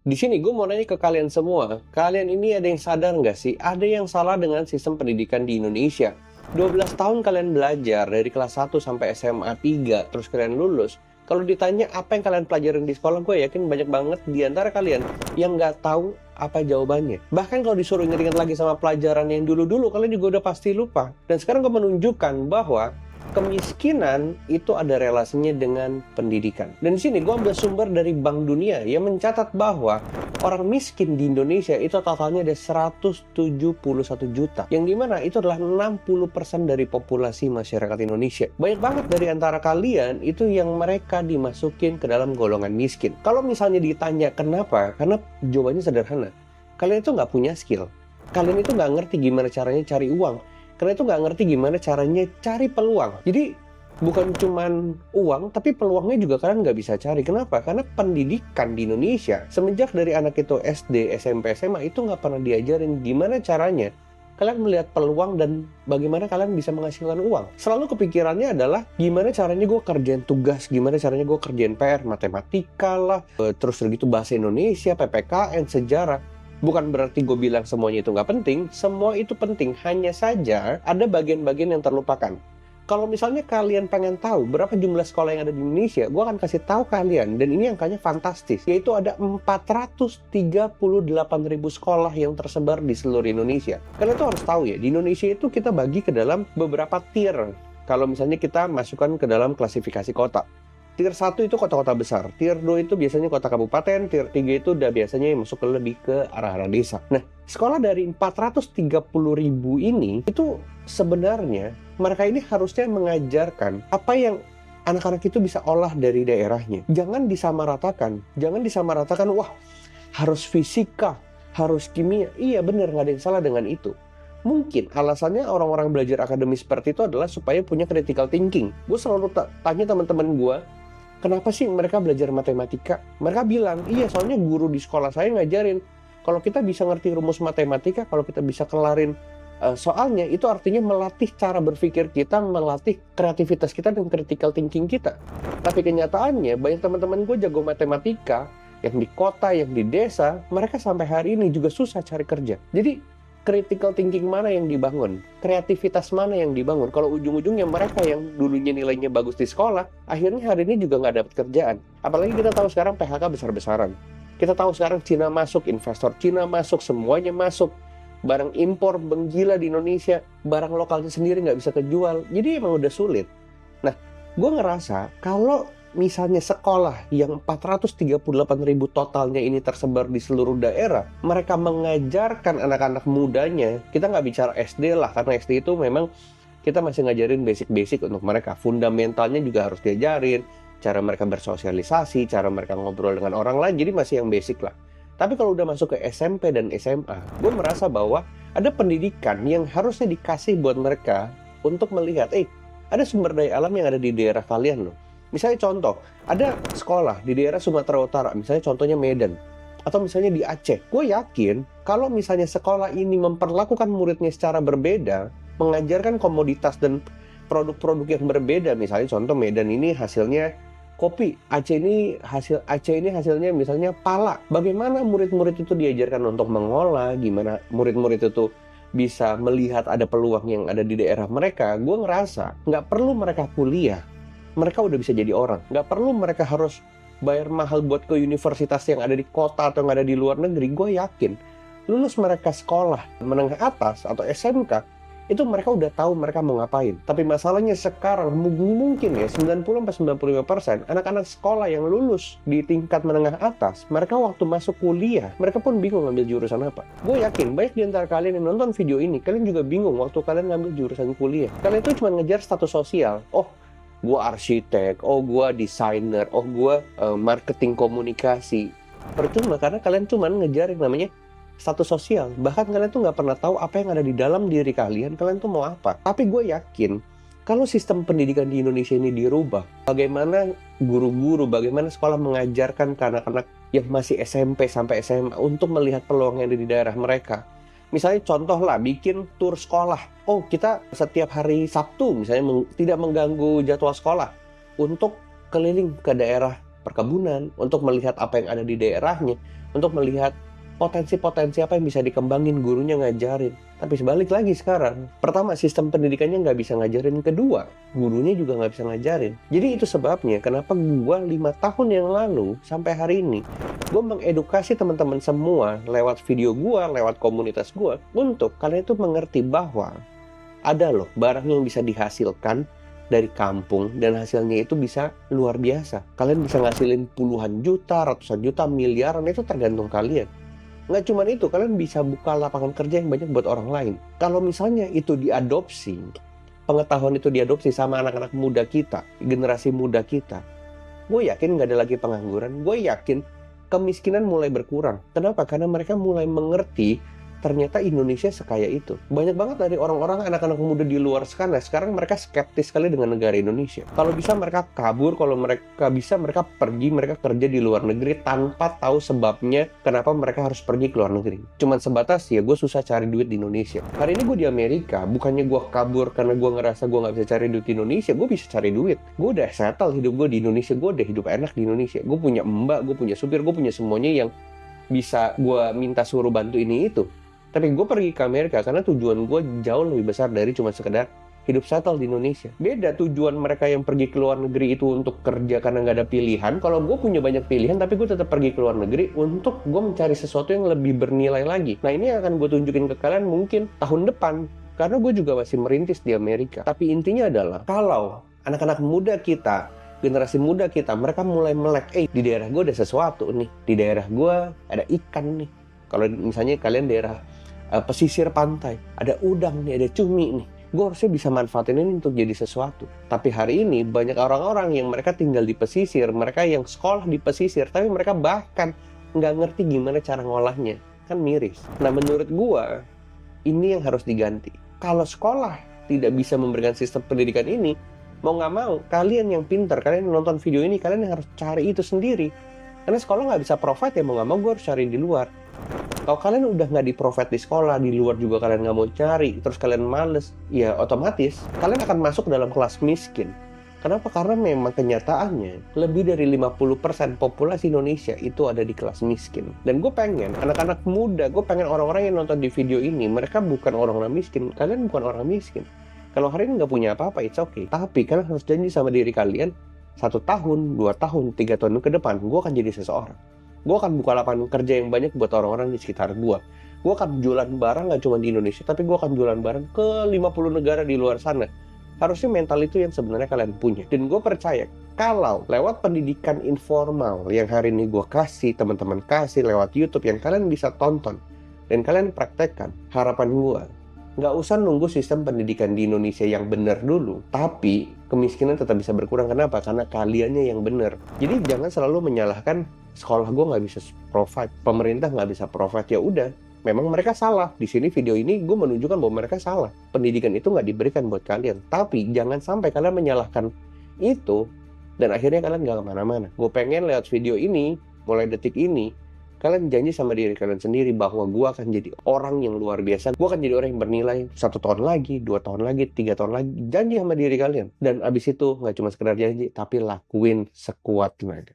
Di sini gue mau nanya ke kalian semua, kalian ini ada yang sadar nggak sih, ada yang salah dengan sistem pendidikan di Indonesia? 12 tahun kalian belajar dari kelas 1 sampai SMA 3, terus kalian lulus. Kalau ditanya apa yang kalian pelajarin di sekolah, gue yakin banyak banget di antara kalian yang nggak tahu apa jawabannya. Bahkan kalau disuruh ingat-ingat lagi sama pelajaran yang dulu-dulu, kalian juga udah pasti lupa. Dan sekarang gue menunjukkan bahwa kemiskinan itu ada relasinya dengan pendidikan. Dan di sini gue ambil sumber dari Bank Dunia yang mencatat bahwa orang miskin di Indonesia itu totalnya ada 171 juta. Yang dimana itu adalah 60% dari populasi masyarakat Indonesia. Banyak banget dari antara kalian itu yang mereka dimasukin ke dalam golongan miskin. Kalau misalnya ditanya kenapa? Karena jawabannya sederhana. Kalian itu nggak punya skill. Kalian itu nggak ngerti gimana caranya cari uang. Karena itu nggak ngerti gimana caranya cari peluang. Jadi bukan cuman uang, tapi peluangnya juga kalian nggak bisa cari. Kenapa? Karena pendidikan di Indonesia semenjak dari anak itu SD, SMP, SMA itu nggak pernah diajarin gimana caranya kalian melihat peluang dan bagaimana kalian bisa menghasilkan uang. Selalu kepikirannya adalah gimana caranya gue kerjain tugas, gimana caranya gue kerjain PR, matematika lah, terus gitu bahasa Indonesia, PPKN, sejarah. Bukan berarti gue bilang semuanya itu nggak penting, semua itu penting, hanya saja ada bagian-bagian yang terlupakan. Kalau misalnya kalian pengen tahu berapa jumlah sekolah yang ada di Indonesia, gue akan kasih tahu kalian, dan ini angkanya fantastis, yaitu ada 438.000 sekolah yang tersebar di seluruh Indonesia. Kalian tuh harus tahu ya, di Indonesia itu kita bagi ke dalam beberapa tier. Kalau misalnya kita masukkan ke dalam klasifikasi kota. Tier 1 itu kota-kota besar, tier 2 itu biasanya kota kabupaten, tier 3 itu udah biasanya yang masuk lebih ke arah-arah desa. Nah, sekolah dari 430.000 ini, itu sebenarnya mereka ini harusnya mengajarkan apa yang anak-anak itu bisa olah dari daerahnya. Jangan disamaratakan, wah harus fisika, harus kimia. Iya bener, nggak ada yang salah dengan itu. Mungkin alasannya orang-orang belajar akademis seperti itu adalah supaya punya critical thinking. Gue selalu tanya teman-teman gue, kenapa sih mereka belajar matematika? Mereka bilang, iya soalnya guru di sekolah saya ngajarin. Kalau kita bisa ngerti rumus matematika, kalau kita bisa kelarin soalnya, itu artinya melatih cara berpikir kita, melatih kreativitas kita dan critical thinking kita. Tapi kenyataannya, banyak teman-teman gue jago matematika, yang di kota, yang di desa, mereka sampai hari ini juga susah cari kerja. Jadi, critical thinking mana yang dibangun? Kreativitas mana yang dibangun? Kalau ujung-ujungnya mereka yang dulunya nilainya bagus di sekolah, akhirnya hari ini juga nggak dapat kerjaan. Apalagi kita tahu sekarang PHK besar-besaran. Kita tahu sekarang Cina masuk, investor Cina masuk, semuanya masuk. Barang impor menggila di Indonesia, barang lokalnya sendiri nggak bisa kejual. Jadi emang udah sulit. Nah, gue ngerasa kalau misalnya sekolah yang 438.000 totalnya ini tersebar di seluruh daerah, mereka mengajarkan anak-anak mudanya, kita nggak bicara SD lah, karena SD itu memang kita masih ngajarin basic-basic untuk mereka. Fundamentalnya juga harus diajarin, cara mereka bersosialisasi, cara mereka ngobrol dengan orang lain, jadi masih yang basic lah. Tapi kalau udah masuk ke SMP dan SMA, gue merasa bahwa ada pendidikan yang harusnya dikasih buat mereka untuk melihat, ada sumber daya alam yang ada di daerah kalian loh. Misalnya contoh, ada sekolah di daerah Sumatera Utara, misalnya contohnya Medan, atau misalnya di Aceh. Gue yakin kalau misalnya sekolah ini memperlakukan muridnya secara berbeda, mengajarkan komoditas dan produk-produk yang berbeda, misalnya contoh Medan ini hasilnya kopi, Aceh ini hasilnya misalnya pala. Bagaimana murid-murid itu diajarkan untuk mengolah, gimana murid-murid itu bisa melihat ada peluang yang ada di daerah mereka. Gue ngerasa nggak perlu mereka kuliah, mereka udah bisa jadi orang. Nggak perlu mereka harus bayar mahal buat ke universitas yang ada di kota atau yang ada di luar negeri. Gue yakin lulus mereka sekolah menengah atas atau SMK, itu mereka udah tahu mereka mau ngapain. Tapi masalahnya sekarang mungkin ya 90-95% anak-anak sekolah yang lulus di tingkat menengah atas, mereka waktu masuk kuliah, mereka pun bingung ngambil jurusan apa. Gue yakin banyak di antara kalian yang nonton video ini, kalian juga bingung waktu kalian ngambil jurusan kuliah. Kalian itu cuma ngejar status sosial. Oh, gue arsitek, oh gue desainer, oh gue marketing komunikasi. Percuma karena kalian cuma ngejar yang namanya status sosial. Bahkan kalian tuh nggak pernah tahu apa yang ada di dalam diri kalian tuh mau apa. Tapi gue yakin kalau sistem pendidikan di Indonesia ini dirubah, bagaimana guru-guru, bagaimana sekolah mengajarkan ke anak-anak yang masih SMP sampai SMA untuk melihat peluang yang ada di daerah mereka. Misalnya contoh lah, bikin tur sekolah. Oh, kita setiap hari Sabtu misalnya tidak mengganggu jadwal sekolah untuk keliling ke daerah perkebunan, untuk melihat apa yang ada di daerahnya, untuk melihat potensi-potensi apa yang bisa dikembangin, gurunya ngajarin. Tapi sebalik lagi sekarang, pertama sistem pendidikannya nggak bisa ngajarin, kedua gurunya juga nggak bisa ngajarin. Jadi itu sebabnya kenapa gua 5 tahun yang lalu sampai hari ini gue mengedukasi teman-teman semua lewat video gua, lewat komunitas gua, untuk kalian itu mengerti bahwa ada loh barang yang bisa dihasilkan dari kampung dan hasilnya itu bisa luar biasa. Kalian bisa ngasilin puluhan juta, ratusan juta, miliaran, itu tergantung kalian. Nggak cuma itu, kalian bisa buka lapangan kerja yang banyak buat orang lain. Kalau misalnya itu diadopsi, pengetahuan itu diadopsi sama anak-anak muda kita, generasi muda kita, gue yakin nggak ada lagi pengangguran, gue yakin kemiskinan mulai berkurang. Kenapa? Karena mereka mulai mengerti ternyata Indonesia sekaya itu. Banyak banget dari orang-orang, anak-anak muda di luar sana, sekarang mereka skeptis sekali dengan negara Indonesia. Kalau bisa mereka kabur, kalau mereka bisa mereka pergi, mereka kerja di luar negeri tanpa tahu sebabnya kenapa mereka harus pergi ke luar negeri. Cuman sebatas, ya gue susah cari duit di Indonesia. Hari ini gue di Amerika, bukannya gue kabur karena gue ngerasa gue nggak bisa cari duit di Indonesia, gue bisa cari duit. Gue udah settle hidup gue di Indonesia, gue udah hidup enak di Indonesia. Gue punya mbak, gue punya supir, gue punya semuanya yang bisa gue minta suruh bantu ini itu. Tapi gue pergi ke Amerika karena tujuan gue jauh lebih besar dari cuma sekedar hidup settle di Indonesia. Beda tujuan mereka yang pergi ke luar negeri itu untuk kerja karena nggak ada pilihan. Kalau gue punya banyak pilihan, tapi gue tetap pergi ke luar negeri untuk gue mencari sesuatu yang lebih bernilai lagi. Nah, ini akan gue tunjukin ke kalian mungkin tahun depan. Karena gue juga masih merintis di Amerika. Tapi intinya adalah, kalau anak-anak muda kita, generasi muda kita, mereka mulai melek, di daerah gue ada sesuatu nih. Di daerah gue ada ikan nih. Kalau misalnya kalian daerah pesisir pantai, ada udang nih, ada cumi nih, gue harusnya bisa manfaatin ini untuk jadi sesuatu. Tapi hari ini banyak orang-orang yang mereka tinggal di pesisir, mereka yang sekolah di pesisir, tapi mereka bahkan nggak ngerti gimana cara ngolahnya. Kan miris. Nah, menurut gue ini yang harus diganti. Kalau sekolah tidak bisa memberikan sistem pendidikan ini, mau nggak mau kalian yang pintar, kalian yang nonton video ini, kalian yang harus cari itu sendiri. Karena sekolah nggak bisa provide, ya mau nggak mau gue harus cari di luar. Kalau kalian udah nggak di-provide di sekolah, di luar juga kalian nggak mau cari, terus kalian males, ya otomatis kalian akan masuk dalam kelas miskin. Kenapa? Karena memang kenyataannya lebih dari 50% populasi Indonesia itu ada di kelas miskin. Dan gue pengen anak-anak muda, gue pengen orang-orang yang nonton di video ini, mereka bukan orang-orang miskin, kalian bukan orang miskin. Kalau hari ini nggak punya apa-apa, it's okay. Tapi kalian harus janji sama diri kalian, 1 tahun, 2 tahun, 3 tahun ke depan, gue akan jadi seseorang. Gue akan buka lapangan kerja yang banyak buat orang-orang di sekitar gue. Gue akan jualan barang nggak cuma di Indonesia, tapi gue akan jualan barang ke 50 negara di luar sana. Harusnya mental itu yang sebenarnya kalian punya. Dan gue percaya, kalau lewat pendidikan informal yang hari ini gue kasih, teman-teman kasih lewat YouTube yang kalian bisa tonton, dan kalian praktekkan, harapan gue, nggak usah nunggu sistem pendidikan di Indonesia yang benar dulu, tapi kemiskinan tetap bisa berkurang. Kenapa? Karena kaliannya yang benar. Jadi jangan selalu menyalahkan sekolah gue nggak bisa provide, pemerintah nggak bisa provide. Ya udah, memang mereka salah. Di sini video ini gue menunjukkan bahwa mereka salah. Pendidikan itu nggak diberikan buat kalian. Tapi jangan sampai kalian menyalahkan itu dan akhirnya kalian nggak kemana-mana. Gue pengen lewat video ini, mulai detik ini, kalian janji sama diri kalian sendiri bahwa gue akan jadi orang yang luar biasa. Gue akan jadi orang yang bernilai 1 tahun lagi, 2 tahun lagi, 3 tahun lagi. Janji sama diri kalian. Dan abis itu nggak cuma sekedar janji, tapi lakuin sekuat tenaga.